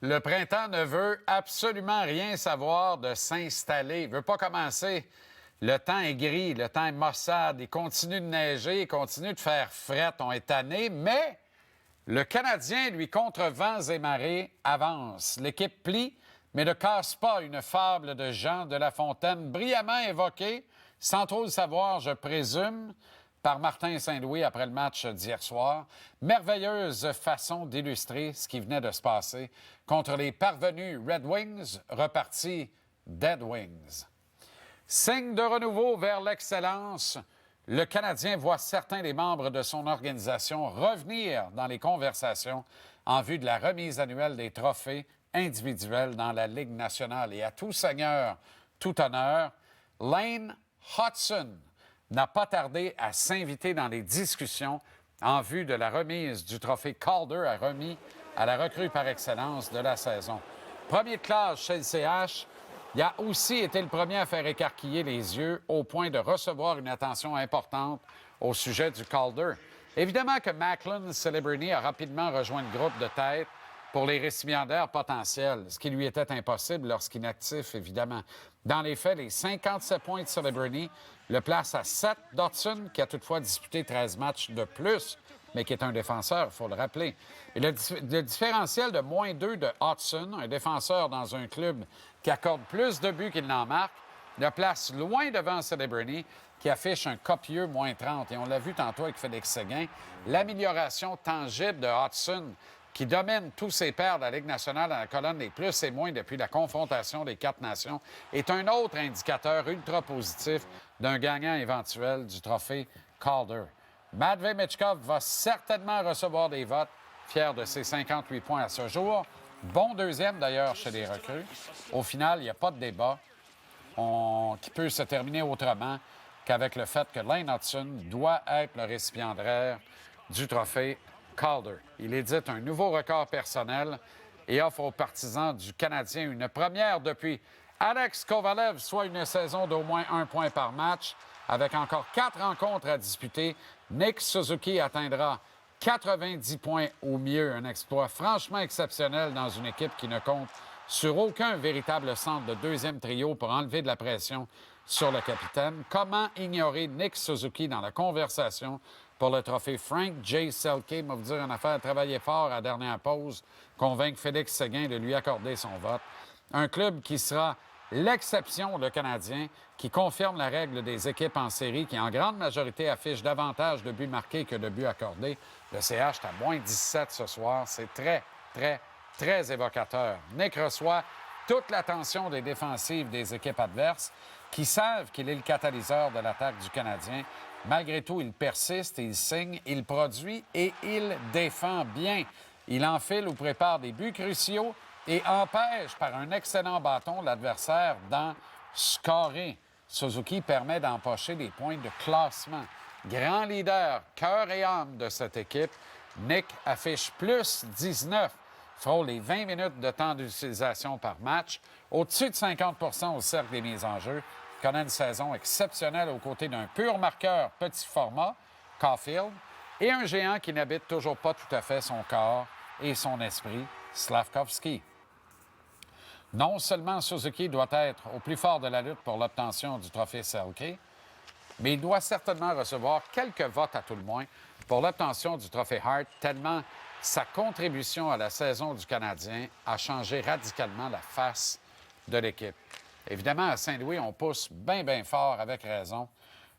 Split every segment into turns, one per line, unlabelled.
Le printemps ne veut absolument rien savoir de s'installer. Il ne veut pas commencer. Le temps est gris, le temps est maussade. Il continue de neiger, il continue de faire fret. On est tanné, mais le Canadien, lui, contre vents et marées, avance. L'équipe plie, mais ne casse pas une fable de Jean de La Fontaine, brillamment évoquée, sans trop le savoir, je présume, par Martin Saint-Louis après le match d'hier soir. Merveilleuse façon d'illustrer ce qui venait de se passer contre les parvenus Red Wings, repartis Dead Wings. Signe de renouveau vers l'excellence, le Canadien voit certains des membres de son organisation revenir dans les conversations en vue de la remise annuelle des trophées individuels dans la Ligue nationale. Et à tout seigneur, tout honneur, Lane Hutson n'a pas tardé à s'inviter dans les discussions en vue de la remise du trophée Calder remis à la recrue par excellence de la saison. Premier de classe chez le CH, il a aussi été le premier à faire écarquiller les yeux au point de recevoir une attention importante au sujet du Calder. Évidemment que Macklin Celebrini a rapidement rejoint le groupe de tête pour les récipiendaires potentiels, ce qui lui était impossible lorsqu'inactif, évidemment. Dans les faits, les 57 points de Celebrini le placent à 7 d'Hudson, qui a toutefois disputé 13 matchs de plus, mais qui est un défenseur, il faut le rappeler. Et le différentiel de -2 de Hudson, un défenseur dans un club qui accorde plus de buts qu'il n'en marque, le place loin devant Celebrini, qui affiche un copieux -30. Et on l'a vu tantôt avec Félix Séguin, l'amélioration tangible de Hudson, qui domine tous ses pairs de la Ligue nationale dans la colonne des plus et moins depuis la confrontation des 4 nations, est un autre indicateur ultra positif d'un gagnant éventuel du trophée Calder. Matvei Michkov va certainement recevoir des votes, fier de ses 58 points à ce jour. Bon deuxième, d'ailleurs, chez les recrues. Au final, il n'y a pas de débat qui peut se terminer autrement qu'avec le fait que Lane Hutson doit être le récipiendaire du trophée Calder. Il édite un nouveau record personnel et offre aux partisans du Canadien une première depuis Alex Kovalev, soit une saison d'au moins 1 point par match. Avec encore 4 rencontres à disputer, Nick Suzuki atteindra 90 points au mieux. Un exploit franchement exceptionnel dans une équipe qui ne compte sur aucun véritable centre de deuxième trio pour enlever de la pression sur le capitaine. Comment ignorer Nick Suzuki dans la conversation pour le trophée Frank J. Selke? M'a vous dire une affaire, travailler fort à la dernière pause, convaincre Félix Séguin de lui accorder son vote. Un club qui sera l'exception, le Canadien, qui confirme la règle des équipes en série qui, en grande majorité, affichent davantage de buts marqués que de buts accordés. Le CH est à -17 ce soir. C'est très, très, très évocateur. Nick reçoit toute l'attention des défensives des équipes adverses qui savent qu'il est le catalyseur de l'attaque du Canadien. Malgré tout, il persiste, il signe, il produit et il défend bien. Il enfile ou prépare des buts cruciaux et empêche par un excellent bâton l'adversaire d'en scorer. Suzuki permet d'empocher des points de classement. Grand leader, cœur et âme de cette équipe, Nick affiche plus 19, frôle les 20 minutes de temps d'utilisation par match, au-dessus de 50 au cercle des mises en jeu, connaît une saison exceptionnelle aux côtés d'un pur marqueur petit format, Caulfield, et un géant qui n'habite toujours pas tout à fait son corps et son esprit, Slafkovsky. Non seulement Suzuki doit être au plus fort de la lutte pour l'obtention du trophée Selke, mais il doit certainement recevoir quelques votes à tout le moins pour l'obtention du trophée Hart, tellement sa contribution à la saison du Canadien a changé radicalement la face de l'équipe. Évidemment, à Saint-Louis, on pousse bien fort, avec raison,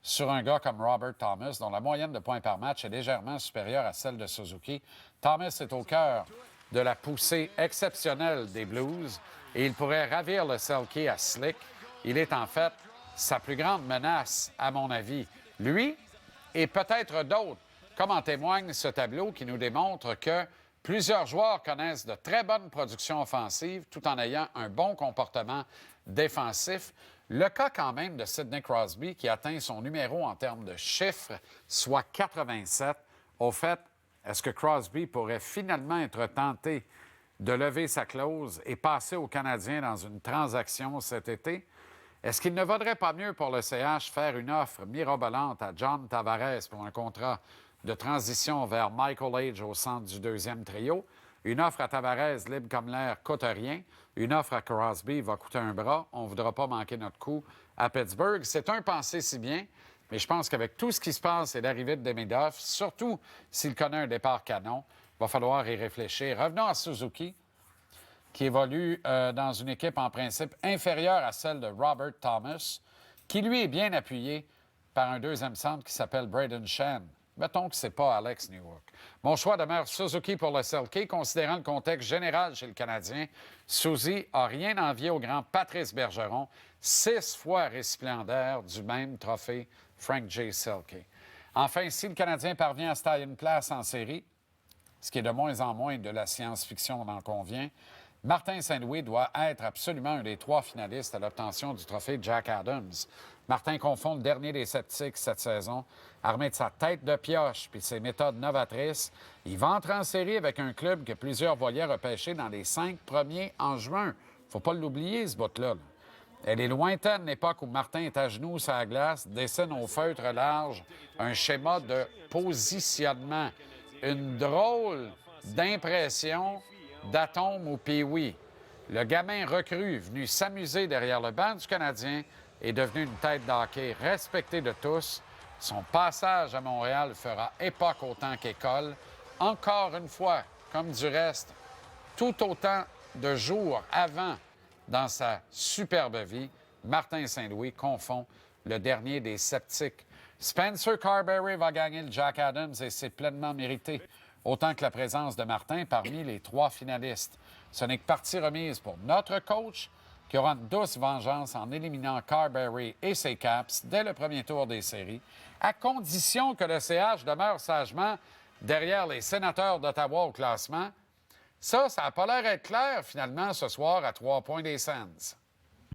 sur un gars comme Robert Thomas, dont la moyenne de points par match est légèrement supérieure à celle de Suzuki. Thomas est au cœur de la poussée exceptionnelle des Blues et il pourrait ravir le Selke à Slick. Il est en fait sa plus grande menace, à mon avis. Lui et peut-être d'autres, comme en témoigne ce tableau qui nous démontre que plusieurs joueurs connaissent de très bonnes productions offensives tout en ayant un bon comportement défensif. Le cas quand même de Sidney Crosby qui atteint son numéro en termes de chiffres, soit 87. Au fait, est-ce que Crosby pourrait finalement être tenté de lever sa clause et passer aux Canadiens dans une transaction cet été? Est-ce qu'il ne vaudrait pas mieux pour le CH faire une offre mirobolante à John Tavares pour un contrat de transition vers Michael Age au centre du deuxième trio? Une offre à Tavares, libre comme l'air, coûte rien. Une offre à Crosby va coûter un bras. On ne voudra pas manquer notre coup à Pittsburgh. C'est un pensée si bien, mais je pense qu'avec tout ce qui se passe et l'arrivée de Demidov, surtout s'il connaît un départ canon, il va falloir y réfléchir. Revenons à Suzuki, qui évolue dans une équipe en principe inférieure à celle de Robert Thomas, qui lui est bien appuyé par un deuxième centre qui s'appelle Braden Shen. Mettons que ce n'est pas Alex Newhook. Mon choix demeure Suzuki pour le Selke, considérant le contexte général chez le Canadien. Suzy n'a rien envié au grand Patrice Bergeron, 6 fois récipiendaire du même trophée Frank J. Selke. Enfin, si le Canadien parvient à se tailler une place en série, ce qui est de moins en moins de la science-fiction, on en convient, Martin Saint-Louis doit être absolument un des 3 finalistes à l'obtention du trophée Jack Adams. Martin confond le dernier des sceptiques cette saison, armé de sa tête de pioche puis ses méthodes novatrices. Il va entrer en série avec un club que plusieurs voyaient repêcher dans les 5 premiers en juin. Faut pas l'oublier, ce bout-là. Elle est lointaine, l'époque où Martin est à genoux sur la glace, dessine au feutre large un schéma de positionnement. Une drôle d'impression d'Atome ou Pee-Wee. Le gamin recru venu s'amuser derrière le banc du Canadien est devenu une tête d'hockey respectée de tous. Son passage à Montréal fera époque autant qu'école. Encore une fois, comme du reste, tout autant de jours avant dans sa superbe vie, Martin Saint-Louis confond le dernier des sceptiques. Spencer Carberry va gagner le Jack Adams et c'est pleinement mérité, autant que la présence de Martin parmi les 3 finalistes. Ce n'est que partie remise pour notre coach, qui aura une douce vengeance en éliminant Carberry et ses Caps dès le premier tour des séries, à condition que le CH demeure sagement derrière les sénateurs d'Ottawa au classement. Ça n'a pas l'air d'être clair, finalement, ce soir, à 3 points des Sens.